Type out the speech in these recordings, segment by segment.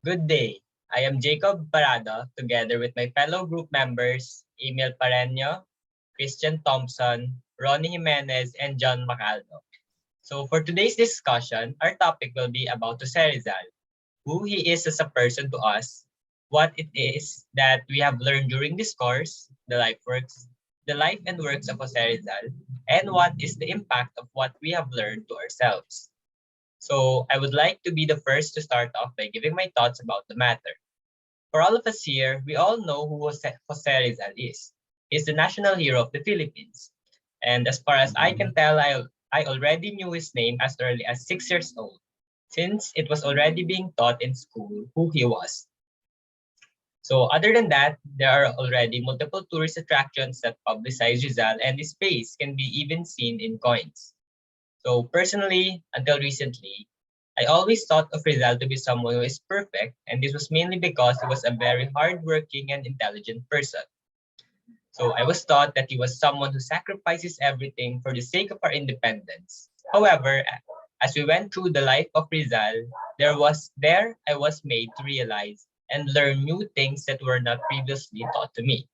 Good day. I am Jacob Parada, together with my fellow group members, Emil Pareño, Christian Thompson, Ronnie Jimenez, and John Macaldo. So for today's discussion, our topic will be about Jose Rizal, who he is as a person to us, what it is that we have learned during this course, the life and works of Jose Rizal, and what is the impact of what we have learned to ourselves. So I would like to be the first to start off by giving my thoughts about the matter. For all of us here, we all know who Jose Rizal is. He's the national hero of the Philippines. And as far as I can tell, I already knew his name as early as 6 years old, since it was already being taught in school who he was. So other than that, there are already multiple tourist attractions that publicize Rizal, and his face can be even seen in coins. So personally, until recently, I always thought of Rizal to be someone who is perfect, and this was mainly because he was a very hardworking and intelligent person. So I was taught that he was someone who sacrifices everything for the sake of our independence. However, as we went through the life of Rizal, there I was made to realize and learn new things that were not previously taught to me.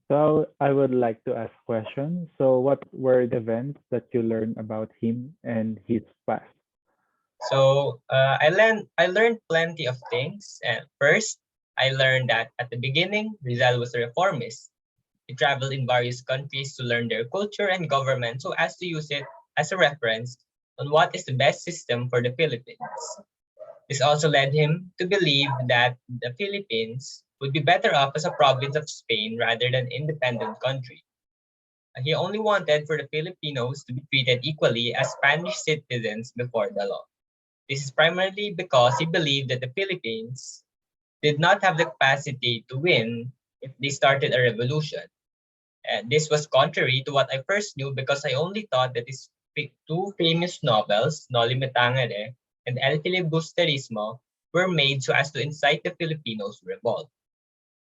So I would like to ask questions. So what were the events that you learned about him and his past? So I learned plenty of things. And first, I learned that at the beginning, Rizal was a reformist. He traveled in various countries to learn their culture and government so as to use it as a reference on what is the best system for the Philippines. This also led him to believe that the Philippines would be better off as a province of Spain rather than independent country. He only wanted for the Filipinos to be treated equally as Spanish citizens before the law. This is primarily because he believed that the Philippines did not have the capacity to win if they started a revolution. And this was contrary to what I first knew because I only thought that his two famous novels, Noli Me Tangere and El Filibusterismo, were made so as to incite the Filipinos to revolt.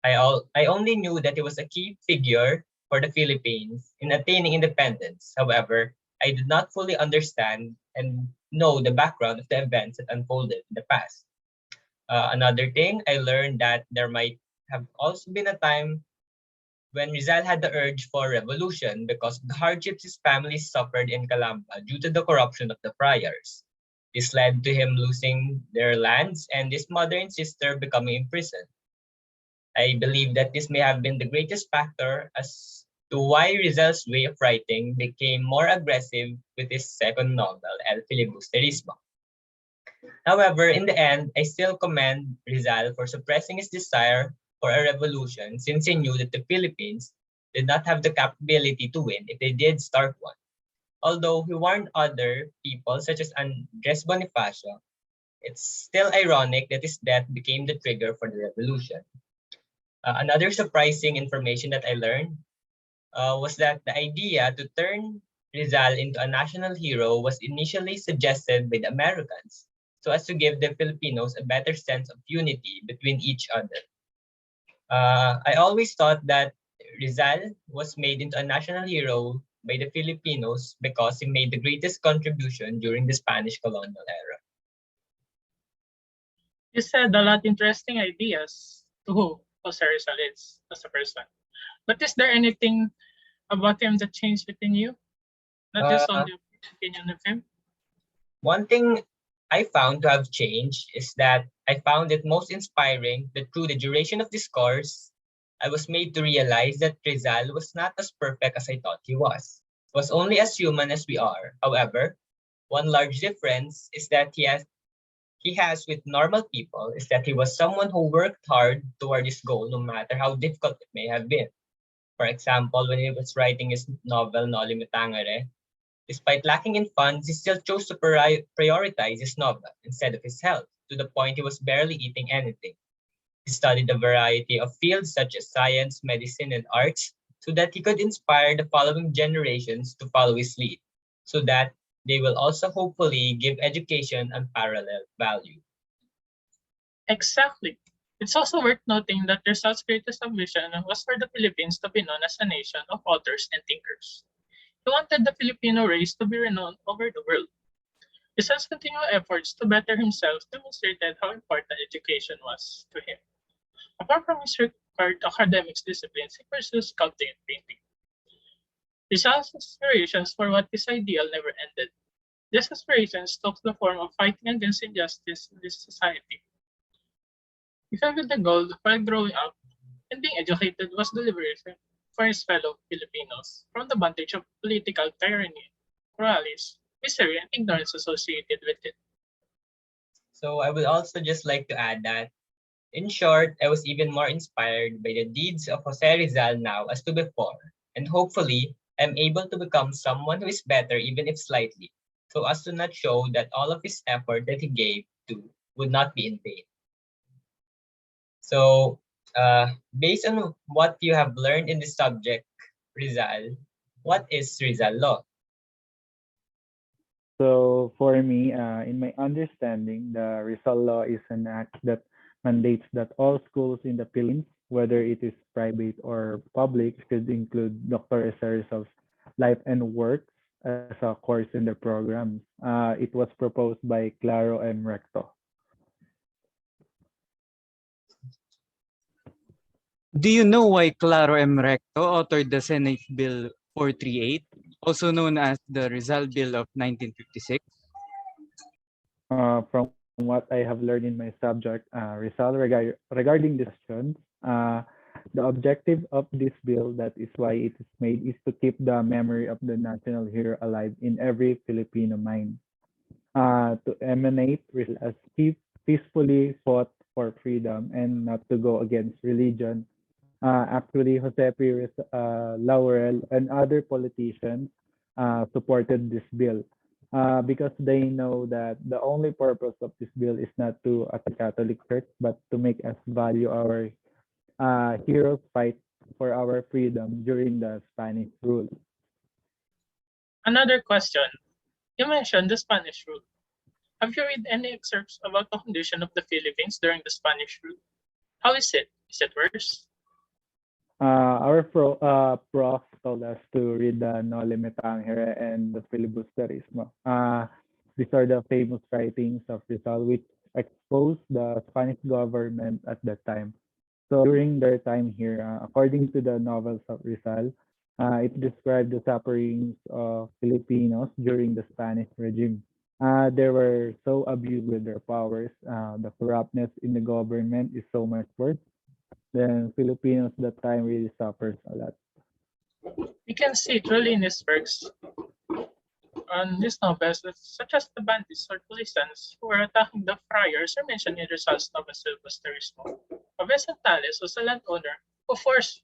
I only knew that he was a key figure for the Philippines in attaining independence. However, I did not fully understand and know the background of the events that unfolded in the past. Another thing, I learned that there might have also been a time when Rizal had the urge for revolution because of the hardships his family suffered in Calamba due to the corruption of the friars. This led to him losing their lands and his mother and sister becoming imprisoned. I believe that this may have been the greatest factor as to why Rizal's way of writing became more aggressive with his second novel, El Filibusterismo. However, in the end, I still commend Rizal for suppressing his desire for a revolution since he knew that the Philippines did not have the capability to win if they did start one. Although he warned other people such as Andres Bonifacio, it's still ironic that his death became the trigger for the revolution. Another surprising information that I learned was that the idea to turn Rizal into a national hero was initially suggested by the Americans so as to give the Filipinos a better sense of unity between each other. I always thought that Rizal was made into a national hero by the Filipinos because he made the greatest contribution during the Spanish colonial era. You said a lot interesting ideas to who Jose Rizal is as a person. But is there anything about him that changed within you? Not just on Uh, the opinion of him? One thing I found to have changed is that I found it most inspiring that through the duration of this course, I was made to realize that Rizal was not as perfect as I thought he was. He was only as human as we are. However, one large difference is that he has with normal people is that he was someone who worked hard toward his goal no matter how difficult it may have been. For example, when he was writing his novel Noli Me Tangere, despite lacking in funds, he still chose to prioritize his novel instead of his health, to the point he was barely eating anything. He studied a variety of fields such as science, medicine, and arts so that he could inspire the following generations to follow his lead, so that they will also hopefully give education unparalleled value. Exactly. It's also worth noting that Rizal's greatest ambition was for the Philippines to be known as a nation of authors and thinkers. He wanted the Filipino race to be renowned over the world. Rizal's continual efforts to better himself demonstrated how important education was to him. Apart from his required academics disciplines, he pursued sculpting and painting. Rizal's aspirations for what is ideal never ended. These aspirations took the form of fighting against injustice in this society. He felt that the goal while growing up and being educated was the liberation for his fellow Filipinos from the bondage of political tyranny, cruelties, misery, and ignorance associated with it. So I would also just like to add that, in short, I was even more inspired by the deeds of Jose Rizal now as to before, and hopefully I'm able to become someone who is better even if slightly, so as to not show that all of his effort that he gave to would not be in vain. So, based on what you have learned in this subject, Rizal, what is Rizal law? So for me, in my understanding, the Rizal Law is an act that mandates that all schools in the Philippines, whether it is private or public, should include Dr. Rizal's life and works as a course in their programs. It was proposed by Claro M. Recto. Do you know why Claro M. Recto authored the Senate Bill 438, also known as the Rizal Bill of 1956? From what I have learned in my subject, Rizal, regarding these questions, the objective of this bill, that is why it is made, is to keep the memory of the national hero alive in every Filipino mind. To emanate as he peacefully fought for freedom and not to go against religion. Actually, Jose P. Laurel and other politicians supported this bill because they know that the only purpose of this bill is not to attack Catholic Church, but to make us value our heroes fight for our freedom during the Spanish rule. Another question. You mentioned the Spanish rule. Have you read any excerpts about the condition of the Philippines during the Spanish rule? How is it? Is it worse? Our prof told us to read the No Limitangere and the Filibusterismo. These are the famous writings of Rizal, which exposed the Spanish government at that time. So during their time here, according to the novels of Rizal, it described the sufferings of Filipinos during the Spanish regime. They were so abused with their powers. The corruptness in the government is so much worse. Then Filipinos that time really suffers a lot. We can see it really in his works on these novels, such as the bandits or Tulisans who were attacking the friars are mentioned in Rizal's novel Silvesterismo. Tales was a landowner who forced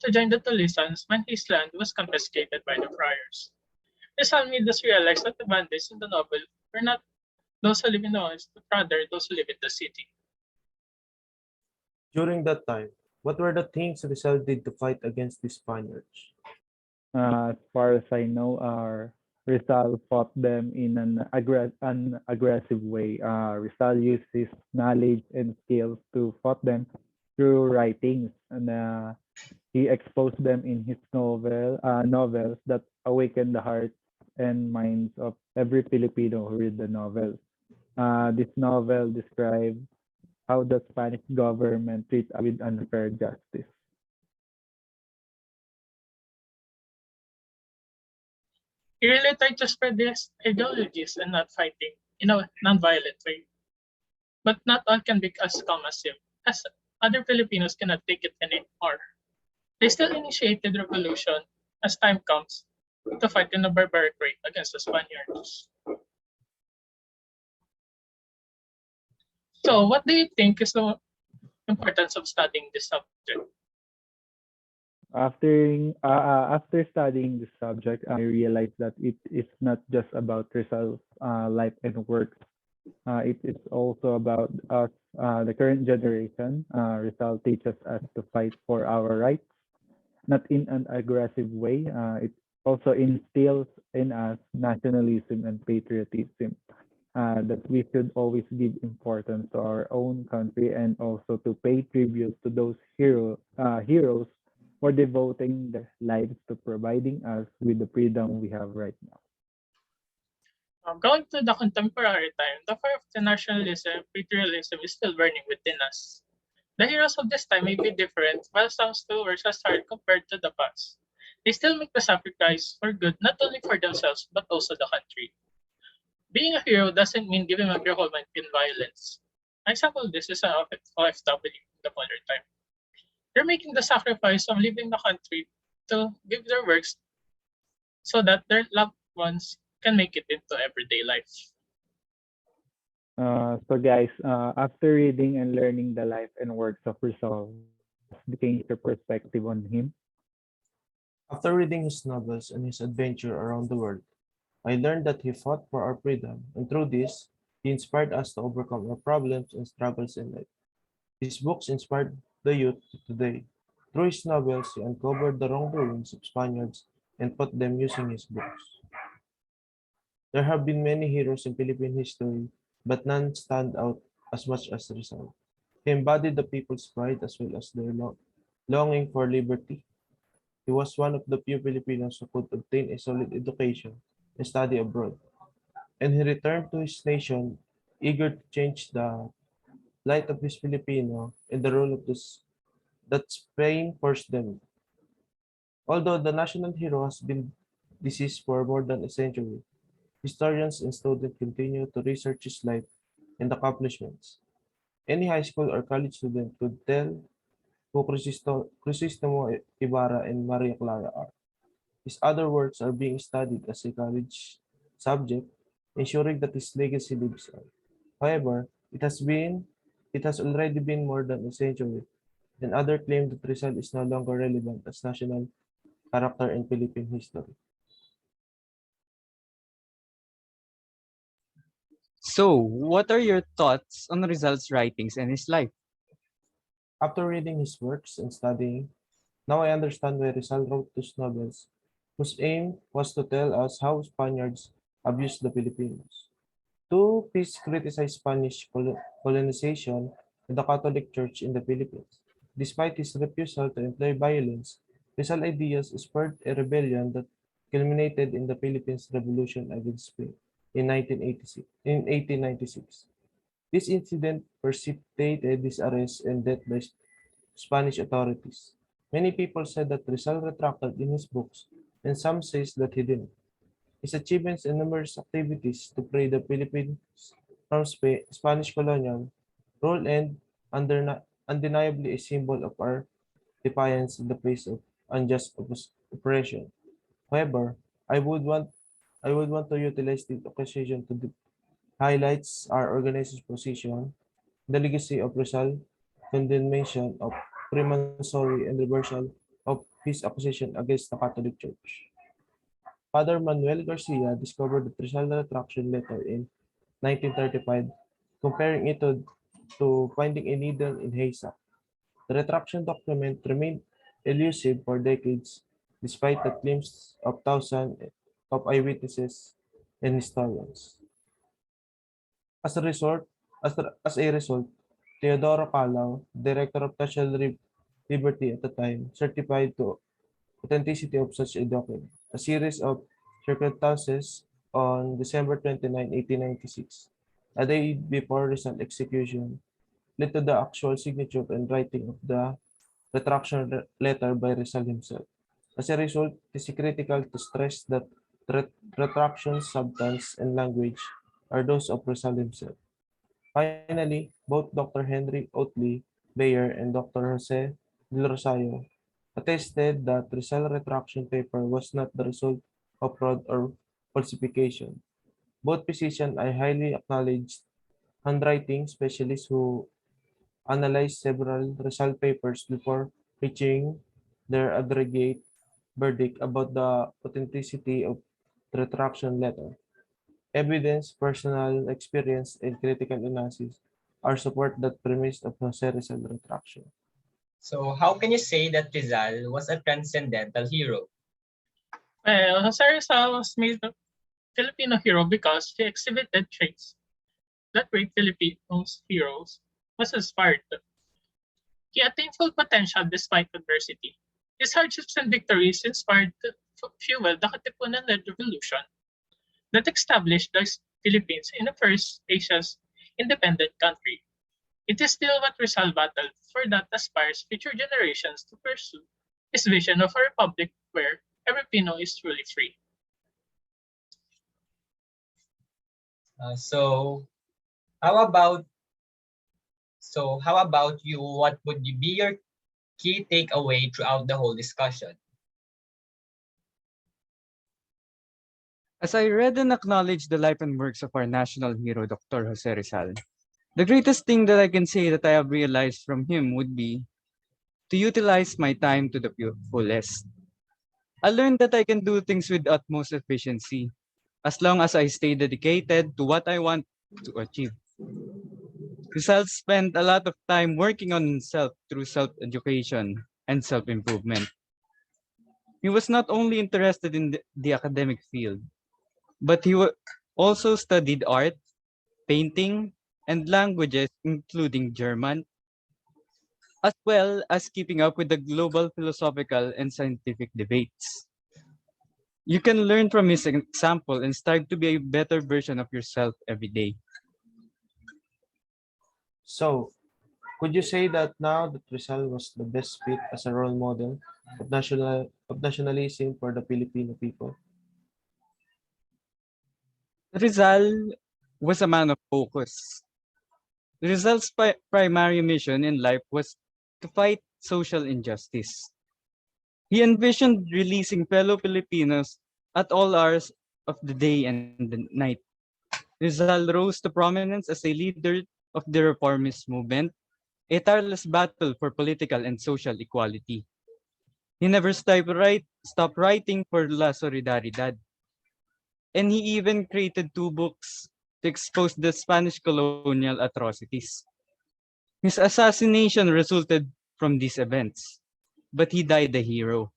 to join the Tulisans when his land was confiscated by the friars. Rizal made us realize that the bandits in the novel were not those who live in the woods, but rather those who live in the city. During that time, what were the things Rizal did to fight against the Spaniards? As far as I know, Rizal fought them in an aggressive way. Rizal used his knowledge and skills to fight them through writings, and he exposed them in his novels that awaken the hearts and minds of every Filipino who read the novel. This novel describes how the Spanish government treats with unfair justice. He really tried to spread these ideologies and not fighting in a non-violent way. But not all can be as calm as him, as other Filipinos cannot take it anymore. They still initiated revolution as time comes to fight in a barbaric way against the Spaniards. So, what do you think is the importance of studying this subject? After studying this subject, I realized that it is not just about Rizal's life and work. It is also about us, the current generation. Rizal teaches us to fight for our rights, not in an aggressive way. It also instills in us nationalism and patriotism. That we should always give importance to our own country and also to pay tribute to those heroes for devoting their lives to providing us with the freedom we have right now. Going to the contemporary time, the fire of the nationalism, patriotism is still burning within us. The heroes of this time may be different, while some still work as hard compared to the past. They still make the sacrifice for good, not only for themselves, but also the country. Being a hero doesn't mean giving up your whole mind in violence. An example of this is an OFW in the modern time. They're making the sacrifice of leaving the country to give their works so that their loved ones can make it into everyday life. So guys, after reading and learning the life and works of Rizal, has changed your perspective on him? After reading his novels and his adventure around the world, I learned that he fought for our freedom, and through this, he inspired us to overcome our problems and struggles in life. His books inspired the youth today. Through his novels, he uncovered the wrongdoings of Spaniards and fought them using his books. There have been many heroes in Philippine history, but none stand out as much as Rizal. He embodied the people's pride as well as their longing for liberty. He was one of the few Filipinos who could obtain a solid education and study abroad, and he returned to his nation eager to change the plight of his Filipino and the role of this that Spain forced them. Although the national hero has been deceased for more than a century, historians and students continue to research his life and accomplishments. Any high school or college student could tell who Crisostomo Ibarra and Maria Clara are. His other works are being studied as a college subject, ensuring that his legacy lives on. However, it has already been more than a century, and others claim that Rizal is no longer relevant as national character in Philippine history. So, what are your thoughts on Rizal's writings and his life? After reading his works and studying, now I understand why Rizal wrote those novels, whose aim was to tell us how Spaniards abused the Filipinos. Two pieces criticized Spanish colonization and the Catholic Church in the Philippines. Despite his refusal to employ violence, Rizal's ideas spurred a rebellion that culminated in the Philippines Revolution against Spain in 1896. This incident precipitated his arrest and death by Spanish authorities. Many people said that Rizal retracted in his books, and some says that he didn't. His achievements and numerous activities to free the Philippines from Spanish colonial rule and undeniably a symbol of our defiance in the face of unjust oppression. However, I would want I would want to utilize the occasion to highlights our organization's position, the legacy of Rizal, condemnation of Freemasonry, and reversal of his accusation against the Catholic Church. Father Manuel Garcia discovered the Rizal retraction letter in 1935, comparing it to finding a needle in haystack. The retraction document remained elusive for decades, despite the claims of thousands of eyewitnesses and historians. As a result, as a result, Teodoro Calao, director of National Liberty at the time, certified to authenticity of such a document. A series of circumstances on December 29, 1896, a day before Rizal's execution, led to the actual signature and writing of the retraction letter by Rizal himself. As a result, it is critical to stress that retraction substance and language are those of Rizal himself. Finally, both Dr. Henry Oatley Bayer and Dr. Jose Del Rosario attested that Rizal retraction paper was not the result of fraud or falsification. Both physicians are highly acknowledged handwriting specialists who analyzed several Rizal papers before reaching their aggregate verdict about the authenticity of the retraction letter. Evidence, personal experience, and critical analysis are support that premise of Jose Rizal retraction. So how can you say that Rizal was a transcendental hero? Well, Jose Rizal was made a Filipino hero because he exhibited traits that great Filipino heroes was inspired to. He attained full potential despite adversity. His hardships and victories inspired to fuel the Katipunan-led revolution. that established the Philippines in the first Asia's independent country. It is still what Rizal battled for that aspires future generations to pursue his vision of a republic where every Pinoy is truly free. So how about how about you? What would be your key takeaway throughout the whole discussion? As I read and acknowledged the life and works of our national hero, Dr. Jose Rizal, the greatest thing that I can say that I have realized from him would be to utilize my time to the fullest. I learned that I can do things with utmost efficiency as long as I stay dedicated to what I want to achieve. Rizal spent a lot of time working on himself through self-education and self-improvement. He was not only interested in the academic field, but he also studied art, painting, and languages, including German, as well as keeping up with the global philosophical and scientific debates. You can learn from his example and strive to be a better version of yourself every day. So, could you say that now that Rizal was the best fit as a role model of nationalism for the Filipino people? Rizal was a man of focus. Rizal's primary mission in life was to fight social injustice. He envisioned releasing fellow Filipinos at all hours of the day and the night. Rizal rose to prominence as a leader of the reformist movement, a tireless battle for political and social equality. He never stopped writing for La Solidaridad, and he even created two books to expose the Spanish colonial atrocities. His assassination resulted from these events, but he died a hero.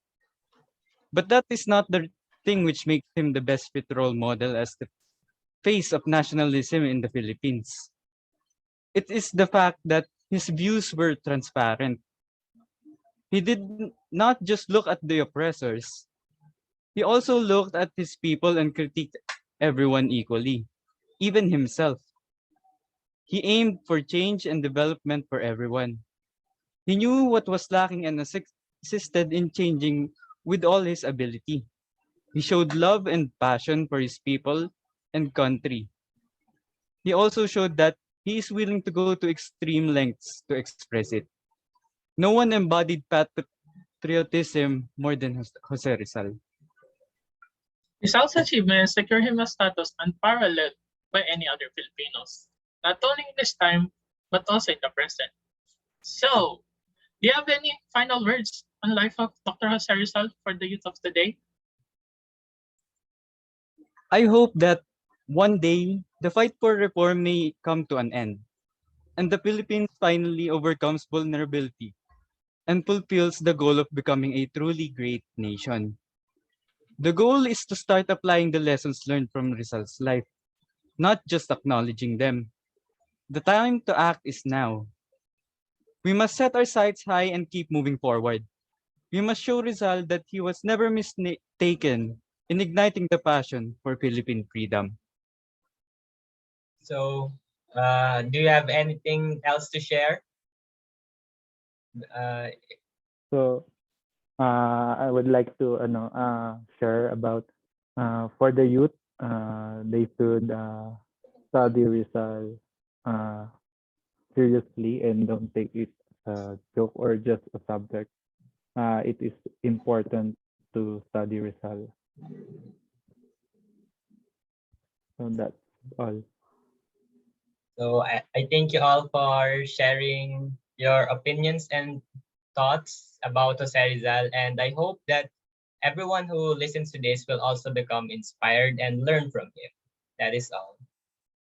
But that is not the thing which makes him the best fit role model as the face of nationalism in the Philippines. It is the fact that his views were transparent. He did not just look at the oppressors, he also looked at his people and critiqued everyone equally, even himself. He aimed for change and development for everyone. He knew what was lacking and assisted in changing with all his ability. He showed love and passion for his people and country. He also showed that he is willing to go to extreme lengths to express it. No one embodied patriotism more than Jose Rizal. Rizal's achievements secure him a status unparalleled by any other Filipinos, not only in his time, but also in the present. So, do you have any final words on life of Dr. Jose Rizal for the youth of today? I hope that one day the fight for reform may come to an end and the Philippines finally overcomes vulnerability and fulfills the goal of becoming a truly great nation. The goal is to start applying the lessons learned from Rizal's life, not just acknowledging them. The time to act is now. We must set our sights high and keep moving forward. We must show Rizal that he was never mistaken in igniting the passion for Philippine freedom. So, do you have anything else to share? Uh, So I would like to share about for the youth, they should study Rizal uh, seriously and don't take it a joke or just a subject. It is important to study Rizal. So that's all. so I thank you all for sharing your opinions and thoughts about Jose Rizal, and I hope that everyone who listens to this will also become inspired and learn from him. That is all.